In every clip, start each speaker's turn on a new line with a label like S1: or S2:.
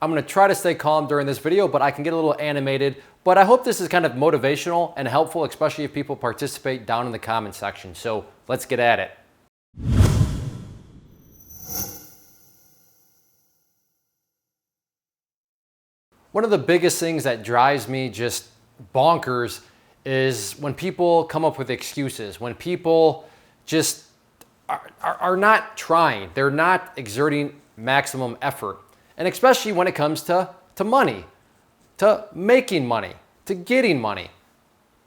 S1: I'm gonna try to stay calm during this video, but I can get a little animated. But I hope this is kind of motivational and helpful, especially if people participate down in the comment section. So let's get at it. One of the biggest things that drives me just bonkers is when people come up with excuses, when people just are not trying, they're not exerting maximum effort. And especially when it comes to money, to making money, to getting money.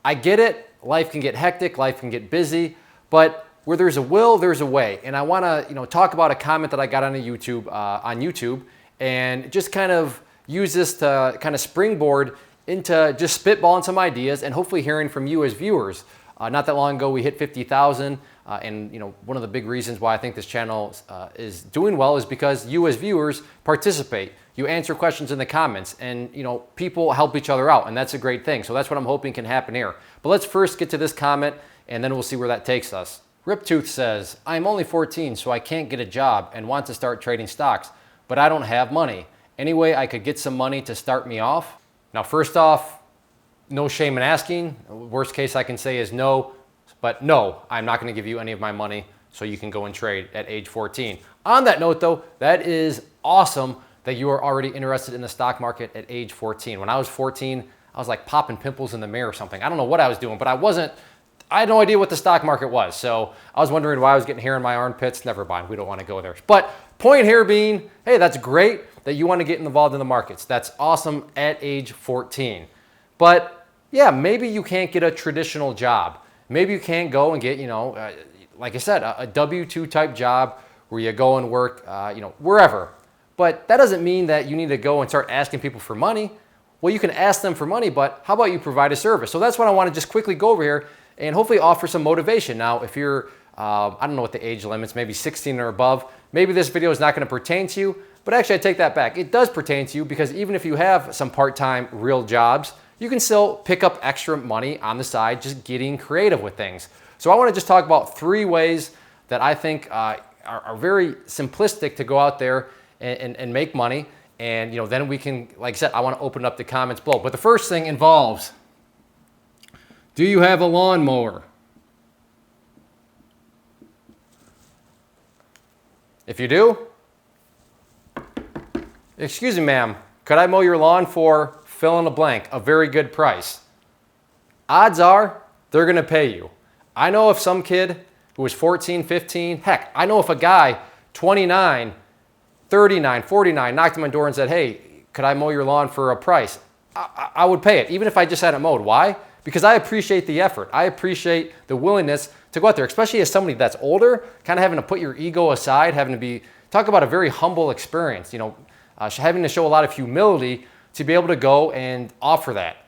S1: I get it, life can get hectic, life can get busy, but where there's a will, there's a way. And I wanna talk about a comment that I got on YouTube, and just kind of use this to kind of springboard into just spitballing some ideas and hopefully hearing from you as viewers. Not that long ago we hit 50,000, and one of the big reasons why I think this channel is doing well is because you as viewers participate. You answer questions in the comments, and people help each other out, and that's a great thing. So that's what I'm hoping can happen here. But let's first get to this comment, and then we'll see where that takes us. Riptooth says, I'm only 14, so I can't get a job and want to start trading stocks, but I don't have money. Any way I could get some money to start me off? Now, first off, no shame in asking. Worst case I can say is no, but no, I'm not gonna give you any of my money so you can go and trade at age 14. On that note though, that is awesome that you are already interested in the stock market at age 14. When I was 14, I was like popping pimples in the mirror or something. I don't know what I was doing, but I had no idea what the stock market was. So I was wondering why I was getting hair in my armpits. Never mind, we don't wanna go there. But point here being, hey, that's great that you wanna get involved in the markets. That's awesome at age 14. But yeah, maybe you can't get a traditional job. Maybe you can't go and get, like I said, a W-2 type job where you go and work, wherever. But that doesn't mean that you need to go and start asking people for money. Well, you can ask them for money, but how about you provide a service? So that's what I want to just quickly go over here and hopefully offer some motivation. Now, if you're, I don't know what the age limit's, maybe 16 or above, maybe this video is not going to pertain to you, but actually I take that back. It does pertain to you because even if you have some part-time real jobs, you can still pick up extra money on the side, just getting creative with things. So I want to just talk about 3 ways that I think are very simplistic to go out there and make money. And then we can, like I said, I want to open up the comments below. But the first thing involves, do you have a lawnmower? If you do, excuse me, ma'am, could I mow your lawn for fill in the blank, a very good price? Odds are they're gonna pay you. I know if some kid who was 14, 15, heck, I know if a guy 29, 39, 49 knocked on my door and said, hey, could I mow your lawn for a price? I would pay it, even if I just had it mowed. Why? Because I appreciate the effort. I appreciate the willingness to go out there, especially as somebody that's older, kind of having to put your ego aside, talk about a very humble experience, having to show a lot of humility to be able to go and offer that.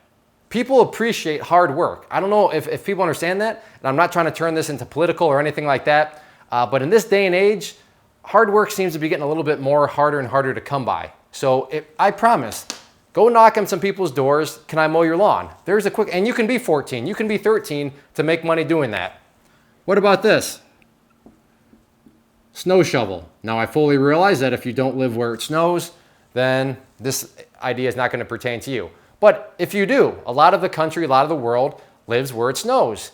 S1: People appreciate hard work. I don't know if people understand that, and I'm not trying to turn this into political or anything like that, but in this day and age, hard work seems to be getting a little bit more harder and harder to come by. So I promise, go knock on some people's doors, can I mow your lawn? There's a quick, and you can be 14, you can be 13 to make money doing that. What about this? Snow shovel. Now I fully realize that if you don't live where it snows, then this idea is not going to pertain to you. But if you do, a lot of the country, a lot of the world lives where it snows.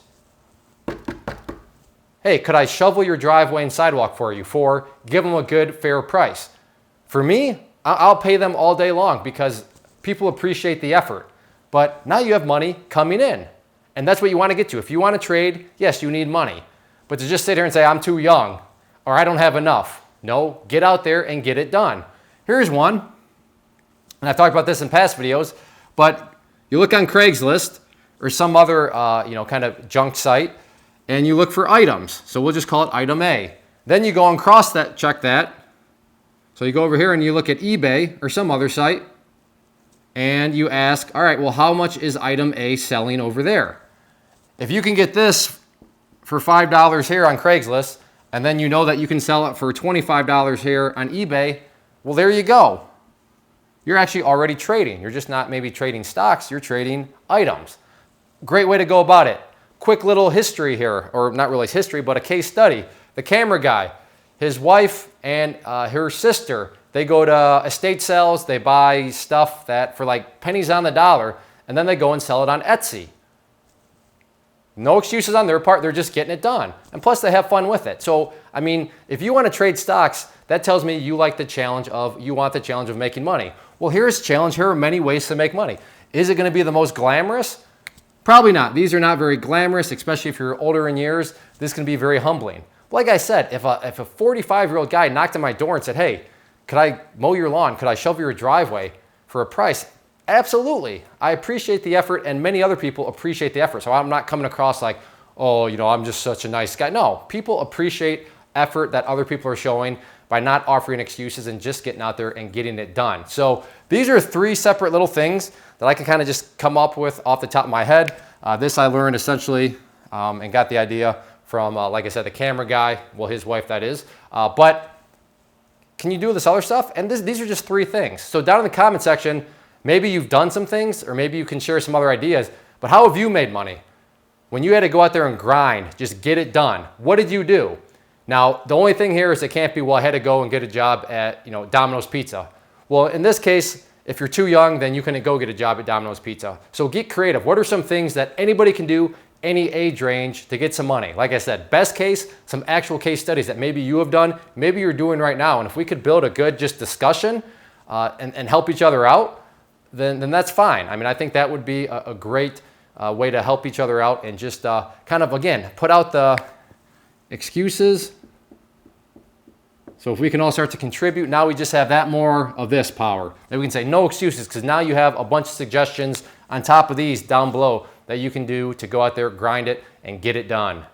S1: Hey, could I shovel your driveway and sidewalk for you give them a good, fair price? For me, I'll pay them all day long because people appreciate the effort. But now you have money coming in. And that's what you want to get to. If you want to trade, yes, you need money. But to just sit here and say, I'm too young, or I don't have enough. No, get out there and get it done. Here's one, and I've talked about this in past videos, but you look on Craigslist or some other kind of junk site, and you look for items. So we'll just call it item A. Then you go and check that. So you go over here and you look at eBay or some other site, and you ask, all right, well, how much is item A selling over there? If you can get this for $5 here on Craigslist, and then you know that you can sell it for $25 here on eBay, well, there you go. You're actually already trading. You're just not maybe trading stocks, you're trading items. Great way to go about it. Quick little history here, or not really history, but a case study. The camera guy, his wife and her sister they go to estate sales, they buy stuff that for like pennies on the dollar, and then they go and sell it on Etsy. No excuses on their part, they're just getting it done. And plus they have fun with it. So, I mean, if you want to trade stocks, that tells me you like the challenge of, you want the challenge of making money. Well, here's a challenge. Here are many ways to make money. Is it going to be the most glamorous? Probably not. These are not very glamorous, especially if you're older in years. This can be very humbling. Like I said, if a 45-year-old guy knocked on my door and said, hey, could I mow your lawn? Could I shovel your driveway for a price? Absolutely. I appreciate the effort, and many other people appreciate the effort. So I'm not coming across like, oh, you know, I'm just such a nice guy. No, people appreciate effort that other people are showing by not offering excuses and just getting out there and getting it done. So these are 3 separate little things that I can kind of just come up with off the top of my head. This I learned essentially and got the idea from, like I said, the camera guy, well, his wife that is. But can you do this other stuff? And these are just 3 things. So down in the comment section, maybe you've done some things, or maybe you can share some other ideas, but how have you made money? When you had to go out there and grind, just get it done, what did you do? Now, the only thing here is it can't be, well, I had to go and get a job at, you know, Domino's Pizza. Well, in this case, if you're too young, then you can go get a job at Domino's Pizza. So get creative. What are some things that anybody can do, any age range, to get some money? Like I said, best case, some actual case studies that maybe you have done, maybe you're doing right now. And if we could build a good just discussion and help each other out, then that's fine. I mean, I think that would be a great way to help each other out and just kind of, again, put out the excuses. So if we can all start to contribute, now we just have that more of this power. Then we can say no excuses, because now you have a bunch of suggestions on top of these down below that you can do to go out there, grind it, and get it done.